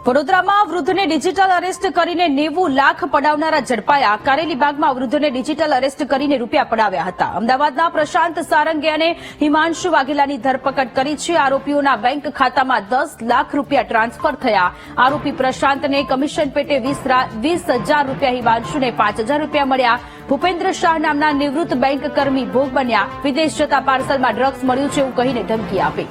વડોદરામાં વૃદ્ધને digital arrest કરીને 90 લાખ પડાવનારા ઝડપાયા. કારેલીબાગમાં વૃદ્ધને ડિજિટલ અરેસ્ટ કરીને રૂપિયા પડાવ્યા હતા. અમદાવાદના પ્રશાંત સારંગે અને હિમાંશુ વાઘેલાની ધરપકડ કરી છે. આરોપીઓના બેંક ખાતામાં 10 લાખ રૂપિયા ટ્રાન્સફર થયા. આરોપી પ્રશાંતને કમિશન પેટે 20,000 રૂપિયા, હિમાંશુને 5,000 રૂપિયા મળ્યા. ભૂપેન્દ્ર શાહ નામના નિવૃત્ત બેંક કર્મી ભોગ બન્યા. વિદેશ જતા પાર્સલમાં ડ્રગ્સ મળ્યું છે એવું કહીને ધમકી આપી.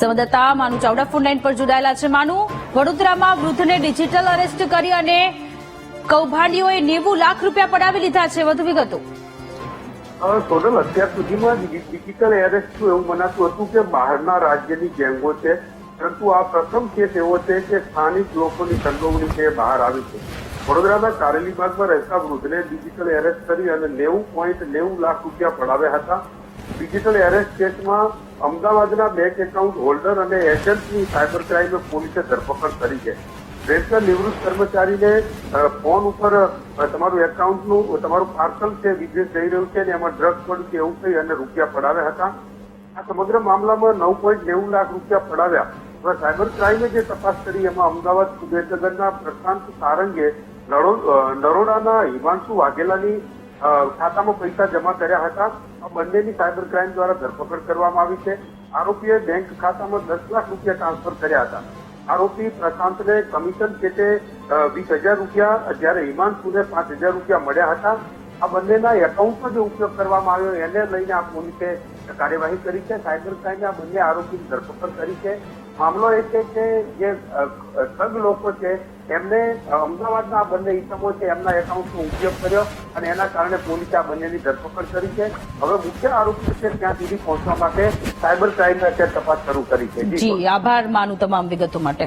સંવાદદાતા માનુ ચાવડા ફોન લાઈન પર જોડાયેલા છે. માનુ, વડોદરામાં વૃદ્ધને ડિજિટલ અરેસ્ટ કરી અને કૌભાંડીઓએ 90 લાખ રૂપિયા પડાવી લીધા છે. વધુ વિગતો. સોનલ, અત્યાર સુધીમાં ડિજિટલ એરેસ્ટ એવું મનાતું હતું કે બહારના રાજ્યની ગેંગો છે, પરંતુ આ પ્રથમ કેસ એવો છે કે સ્થાનિક લોકોની સંડોવણી છે બહાર આવી છે. વડોદરાના કારેલીબાગમાં રહેતા વૃદ્ધને ડિજિટલ એરેસ્ટ કરી અને 90.90 લાખ રૂપિયા પડાવ્યા હતા. ડિજિટલ એરેસ્ટ કેસમાં અમદાવાદના બેંક એકાઉન્ટ હોલ્ડર અને એજન્ટની સાયબર ક્રાઇમે પોલીસે ધરપકડ કરી છે. બેંકના નિવૃત્ત કર્મચારીને ફોન ઉપર તમારું પાર્સલ છે વિદેશ જઈ રહ્યું છે અને એમાં ડ્રગ્સ પડ્યું છે એવું કહી અને રૂપિયા પડાવ્યા હતા. આ સમગ્ર મામલામાં 9.90 લાખ રૂપિયા પડાવ્યા. સાયબર ક્રાઇમે જે તપાસ કરી એમાં અમદાવાદ સુરેન્દ્રનગરના પ્રશાંત સારંગે નરોડાના હિમાંશુ વાઘેલાની ખાતામાં પૈસા જમા કર્યા હતા. આ બંનેની સાયબર ક્રાઇમ દ્વારા ધરપકડ કરવામાં આવી છે. આરોપીએ બેંક ખાતામાં 10 લાખ રૂપિયા ટ્રાન્સફર કર્યા હતા. આરોપી પ્રશાંતને કમિશન પેટે 20,000 રૂપિયા, જ્યારે હિમાંશુને 5,000 રૂપિયા મળ્યા હતા. આ બંનેના એકાઉન્ટનો જે ઉપયોગ કરવામાં આવ્યો એને લઈને આ પોલીસે કાર્યવાહી કરી છે. સાયબર ક્રાઇમે આ બંને આરોપીની ધરપકડ કરી છે. મામલો એ છે કે જે ઠગ લોકો છે એમને અમદાવાદના બંને ઇસમો છે એમના એકાઉન્ટનો ઉપયોગ કર્યો અને એના કારણે પોલીસે આ બંનેની ધરપકડ કરી છે. હવે મુખ્ય આરોપી છે ત્યાં સુધી પહોંચવા માટે સાયબર ક્રાઇમે તપાસ શરૂ કરી છે. જી, આભાર માનુ તમામ વિગતો માટે.